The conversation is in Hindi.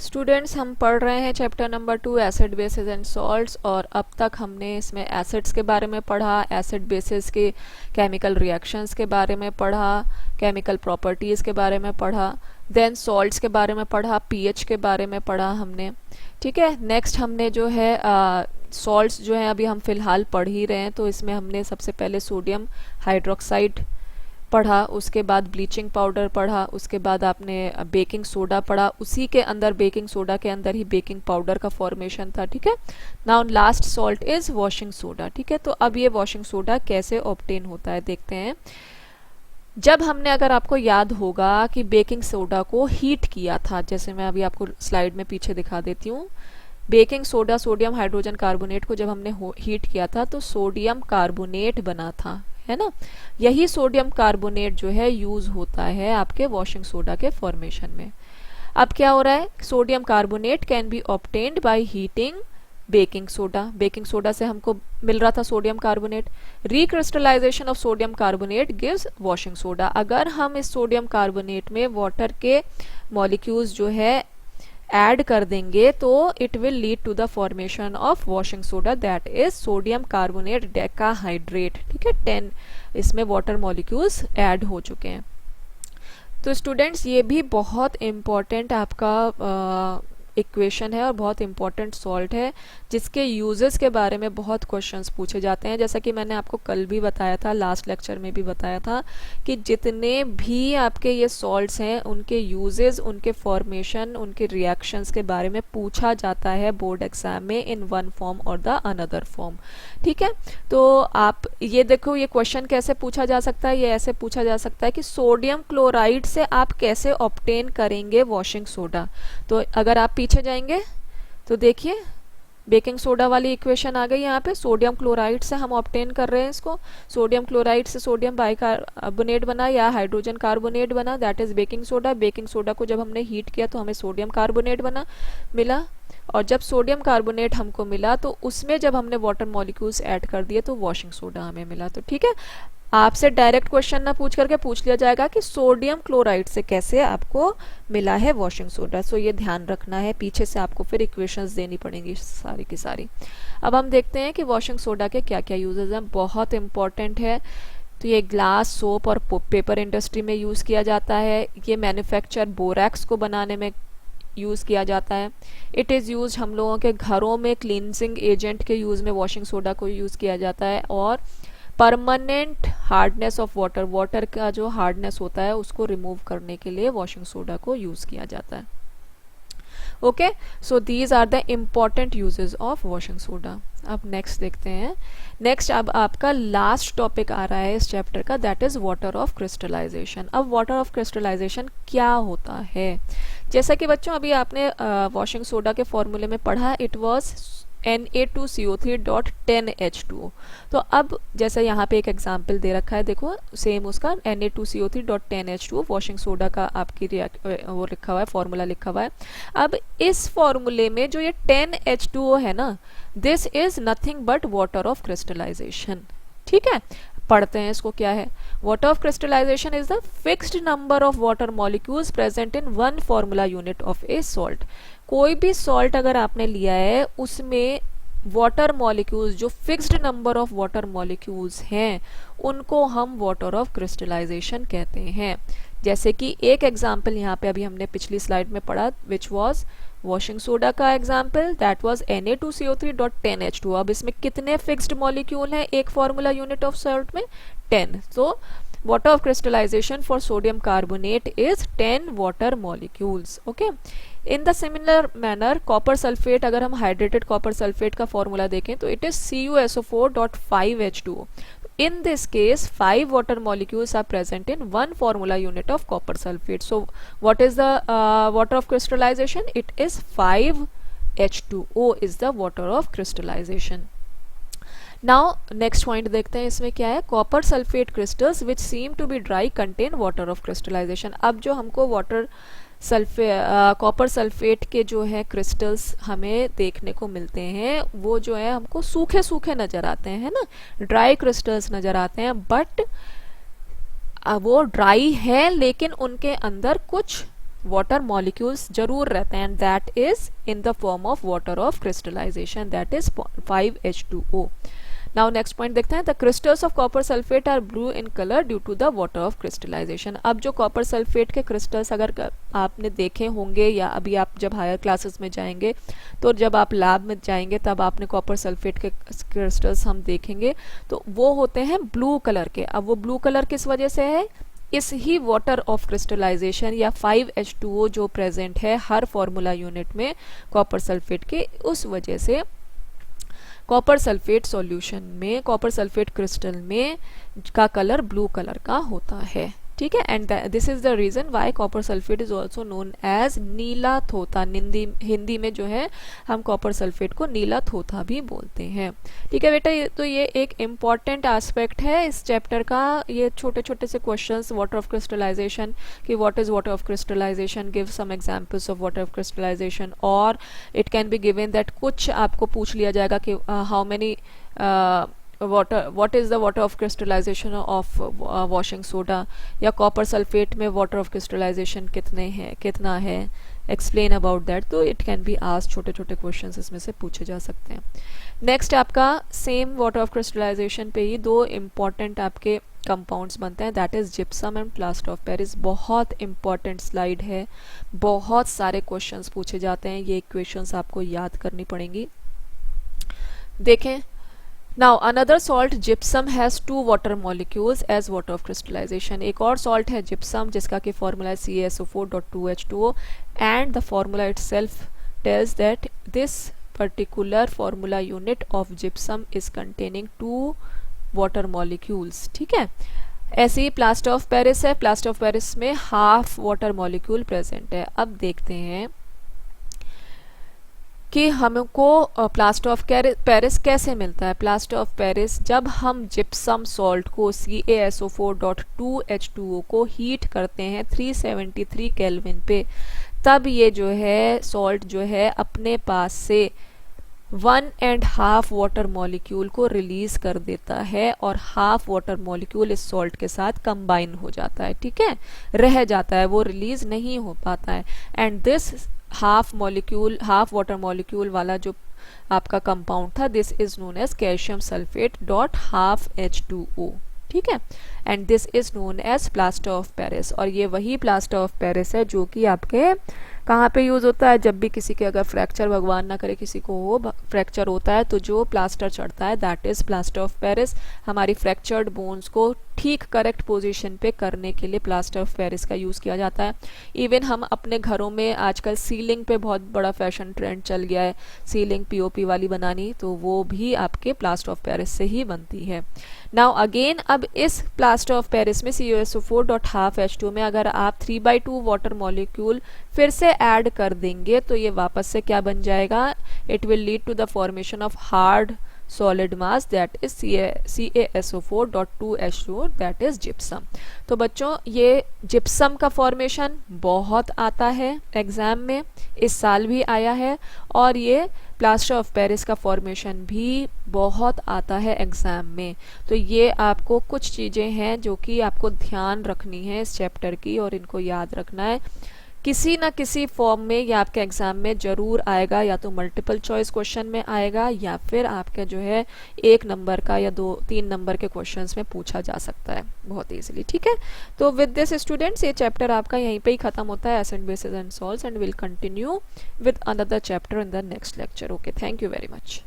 स्टूडेंट्स, हम पढ़ रहे हैं chapter number 2 acid basis and salts. और अब तक हमने इसमें एसिड्स के बारे में पढ़ा, एसिड बेसिस के केमिकल रिएक्शंस के बारे में पढ़ा, केमिकल प्रॉपर्टीज़ के बारे में पढ़ा, देन सॉल्ट्स के बारे में पढ़ा, पीएच के बारे में पढ़ा हमने। ठीक है, नेक्स्ट हमने जो है सॉल्ट्स जो है अभी हम फ़िलहाल पढ़ ही रहे हैं, तो इसमें हमने सबसे पहले सोडियम हाइड्रोक्साइड पढ़ा, उसके बाद ब्लीचिंग पाउडर पढ़ा, उसके बाद आपने बेकिंग सोडा पढ़ा, उसी के अंदर बेकिंग सोडा के अंदर ही बेकिंग पाउडर का फॉर्मेशन था। ठीक है, now last salt is washing soda. ठीक है, तो अब ये वॉशिंग सोडा कैसे ऑब्टेन होता है देखते हैं। जब हमने, अगर आपको याद होगा कि बेकिंग सोडा को हीट किया था, जैसे मैं अभी आपको स्लाइड में पीछे दिखा देती हूँ, baking soda sodium hydrogen carbonate को जब हमने हीट किया था तो सोडियम कार्बोनेट बना था, है ना। यही सोडियम कार्बोनेट जो है यूज होता है आपके वॉशिंग सोडा के फॉर्मेशन में। अब क्या हो रहा है, sodium carbonate can be obtained by heating baking soda. Baking soda से हमको मिल रहा था sodium carbonate. Recrystallization of sodium carbonate gives washing soda. अगर हम इस सोडियम कार्बोनेट में वाटर के मॉलिक्यूल्स जो है ऐड कर देंगे तो it will lead to the formation of washing soda, that is sodium carbonate decahydrate. ठीक है, 10 इसमें वाटर मॉलिक्यूल्स ऐड हो चुके हैं। तो स्टूडेंट्स, ये भी बहुत इम्पॉर्टेंट आपका इक्वेशन है और बहुत इंपॉर्टेंट सॉल्ट है, जिसके यूजेस के बारे में बहुत क्वेश्चंस पूछे जाते हैं। जैसा कि मैंने आपको कल भी बताया था, लास्ट लेक्चर में भी बताया था कि जितने भी आपके ये सॉल्ट्स हैं उनके यूजेस, उनके फॉर्मेशन, उनके रिएक्शंस के बारे में पूछा जाता है बोर्ड एग्जाम में इन वन फॉर्म और द अनदर फॉर्म। ठीक है, तो आप ये देखो, ये क्वेश्चन कैसे पूछा जा सकता है। ये ऐसे पूछा जा सकता है कि सोडियम क्लोराइड से आप कैसे ऑब्टेन करेंगे वॉशिंग सोडा। तो अगर आप पीछे जाएंगे तो देखिए, बेकिंग सोडा वाली इक्वेशन आ गई यहाँ पे। सोडियम क्लोराइड से हम ऑब्टेन कर रहे हैं इसको। सोडियम क्लोराइड से सोडियम बाइकार्बोनेट बना या हाइड्रोजन कार्बोनेट बना, that is baking soda. Baking soda को जब हमने हीट किया तो हमें सोडियम कार्बोनेट मिला। और जब सोडियम कार्बोनेट हमको मिला तो उसमें जब हमने वाटर मॉलिक्यूल्स ऐड कर दिए तो वॉशिंग सोडा हमें मिला। तो ठीक है, आपसे डायरेक्ट क्वेश्चन ना पूछ करके पूछ लिया जाएगा कि सोडियम क्लोराइड से कैसे आपको मिला है वॉशिंग सोडा। सो ये ध्यान रखना है, पीछे से आपको फिर इक्वेशंस देनी पड़ेंगी सारी की सारी। अब हम देखते हैं कि वॉशिंग सोडा के क्या क्या यूजेस हैं, बहुत इंपॉर्टेंट है। तो ये ग्लास, सोप और पेपर इंडस्ट्री में यूज़ किया जाता है। ये मैन्युफैक्चर बोरैक्स को बनाने में यूज़ किया जाता है। इट इज़ यूज हम लोगों के घरों में क्लींजिंग एजेंट के यूज़ में वॉशिंग सोडा को यूज़ किया जाता है। और permanent hardness of water, water का जो हार्डनेस होता है उसको रिमूव करने के लिए वॉशिंग सोडा को यूज़ किया जाता है। Okay, so these are the important uses of washing soda. अब नेक्स्ट देखते हैं। नेक्स्ट अब आपका लास्ट टॉपिक आ रहा है इस चैप्टर का, that is water of crystallization. अब वाटर ऑफ क्रिस्टलाइजेशन क्या होता है, जैसा कि बच्चों अभी आपने वॉशिंग सोडा के फॉर्मूले में पढ़ा, इट वॉज Na2CO3.10H2O। तो अब जैसे यहाँ पे एक एग्जाम्पल दे रखा है, देखो सेम उसका Na2CO3.10H2O वॉशिंग सोडा का आपकी वो लिखा हुआ है, फॉर्मूला लिखा हुआ है। अब इस फॉर्मूले में जो ये 10H2O है ना, this is nothing but water of crystallization. ठीक है, पढ़ते हैं इसको क्या है। Water of crystallization is the fixed number of water molecules present in one formula unit of a salt. कोई भी सॉल्ट अगर आपने लिया है उसमें वाटर मॉलिक्यूल्स, जो fixed number of water molecules हैं, उनको हम वाटर ऑफ क्रिस्टलाइजेशन कहते हैं। जैसे कि एक एग्जाम्पल यहाँ पे अभी हमने पिछली स्लाइड में पढ़ा, विच वॉज वॉशिंग सोडा का एग्जाम्पल, दैट वाज Na2CO3.10H2। अब इसमें कितने फिक्स्ड मॉलिक्यूल हैं एक फॉर्मूला यूनिट ऑफ सॉल्ट में? 10। सो water of crystallization for sodium carbonate is 10 water molecules. Okay, in the similar manner copper sulfate, अगर हम hydrated copper sulfate का formula देखें तो it is CuSO4.5H2O. In this case 5 water molecules are present in one formula unit of copper sulfate. So what is the water of crystallization? It is 5H2O is the water of crystallization. Now next point देखते हैं, इसमें क्या है, copper sulphate crystals which seem to be dry contain water of crystallization. अब जो हमको कॉपर सल्फेट के जो है क्रिस्टल्स हमें देखने को मिलते हैं, वो जो है हमको सूखे सूखे नज़र आते हैं, है ना, ड्राई क्रिस्टल्स नज़र आते हैं। बट वो ड्राई है लेकिन उनके अंदर कुछ वाटर मॉलिक्यूल्स जरूर रहते हैं, and that is in the form of water of crystallization, that is 5H2O. Now next point देखते हैं, the crystals of copper sulphate are blue in colour due to the water of crystallization. अब जो कॉपर सल्फेट के क्रिस्टल्स अगर आपने देखे होंगे या अभी आप जब हायर क्लासेस में जाएंगे तो जब आप लैब में जाएंगे तब आपने कॉपर सल्फेट के क्रिस्टल्स हम देखेंगे तो वो होते हैं ब्लू कलर के. अब वो ब्लू कलर किस वजह से है, इस ही वाटर ऑफ क्रिस्टलाइजेशन या 5H2O जो प्रेजेंट है हर फॉर्मूला यूनिट में कॉपर सल्फेट के, उस वजह से कॉपर सल्फेट सॉल्यूशन में, कॉपर सल्फेट क्रिस्टल में का कलर ब्लू कलर का होता है. ठीक है, and this is the reason why copper sulphate is also known as नीला थोथा. हिंदी में जो है हम कॉपर सल्फेट को नीला थोथा भी बोलते हैं. ठीक है बेटा, तो ये एक इम्पॉर्टेंट एस्पेक्ट है इस चैप्टर का. ये छोटे छोटे से क्वेश्चंस वाटर ऑफ क्रिस्टलाइजेशन कि what is water of crystallization, give some examples of water of crystallization, और it can be given that कुछ आपको पूछ लिया जाएगा कि how many what is the water of crystallization of washing soda, या कॉपर सल्फेट में वाटर ऑफ क्रिस्टलाइजेशन कितना है, एक्सप्लेन अबाउट दैट. तो इट कैन बी आस्क्ड, छोटे छोटे क्वेश्चन इसमें से पूछे जा सकते हैं. नेक्स्ट आपका सेम वाटर ऑफ क्रिस्टलाइजेशन पे ही दो इम्पॉर्टेंट आपके कंपाउंड्स बनते हैं, that is gypsum and plaster of Paris. बहुत इंपॉर्टेंट स्लाइड है, बहुत सारे क्वेश्चंस पूछे जाते हैं, ये इक्वेशंस आपको याद करनी पड़ेंगी. देखें, now another salt gypsum has 2 water molecules as water of crystallization. एक और सॉल्ट है जिप्सम जिसका कि फॉर्मूला है CaSO4.2H2O, and the formula itself tells that this particular formula unit of gypsum is containing 2 water molecules. ठीक है, ऐसे ही प्लास्टर ऑफ पेरिस है, प्लास्टर ऑफ पेरिस में हाफ वाटर मॉलिक्यूल प्रेजेंट है. अब देखते हैं कि हमको प्लास्टर ऑफ पेरिस कैसे मिलता है. प्लास्टर ऑफ पेरिस जब हम जिप्सम सॉल्ट को CaSO4.2H2O को हीट करते हैं 373 केल्विन पे, तब ये जो है सॉल्ट जो है अपने पास से 1.5 वाटर मॉलिक्यूल को रिलीज कर देता है और हाफ वाटर मॉलिक्यूल इस सॉल्ट के साथ कंबाइन हो जाता है. ठीक है, रह जाता है, वो रिलीज नहीं हो पाता है. And this half water molecule वाला जो आपका कंपाउंड था, this is known as calcium sulphate dot half H2O. ठीक है, and this is known as plaster of Paris. और ये वही प्लास्टर ऑफ पेरिस है जो कि आपके कहाँ पे यूज होता है, जब भी किसी के अगर फ्रैक्चर, भगवान ना करे किसी को हो फ्रैक्चर होता है तो जो प्लास्टर चढ़ता है that is plaster of Paris. हमारी फ्रैक्चर्ड बोन्स को ठीक करेक्ट पोजीशन पे करने के लिए प्लास्टर ऑफ पेरिस का यूज़ किया जाता है. इवन हम अपने घरों में आजकल सीलिंग पे बहुत बड़ा फैशन ट्रेंड चल गया है सीलिंग POP वाली बनानी, तो वो भी आपके प्लास्टर ऑफ पेरिस से ही बनती है. नाउ अगेन, अब इस प्लास्टर ऑफ पेरिस में CaSO4.2H2O में अगर आप 3/2 वाटर मॉलिक्यूल फिर से ऐड कर देंगे तो ये वापस से क्या बन जाएगा, it will lead to the formation of hard solid mass that is CaSO4.2H2O that is gypsum. तो बच्चों ये जिप्सम का फॉर्मेशन बहुत आता है एग्जाम में, इस साल भी आया है, और ये प्लास्टर ऑफ पेरिस का फॉर्मेशन भी बहुत आता है एग्जाम में. तो ये आपको कुछ चीज़ें हैं जो कि आपको ध्यान रखनी है इस चैप्टर की और इनको याद रखना है. किसी ना किसी फॉर्म में ये आपके एग्जाम में जरूर आएगा, या तो मल्टीपल चॉइस क्वेश्चन में आएगा या फिर आपके जो है 1 नंबर का या 2-3 नंबर के क्वेश्चंस में पूछा जा सकता है बहुत इजीली. ठीक है, तो विद दिस स्टूडेंट्स ये चैप्टर आपका यहीं पे ही खत्म होता है, acid basis and salts, and will continue with another chapter in the next lecture. Okay, thank you very much.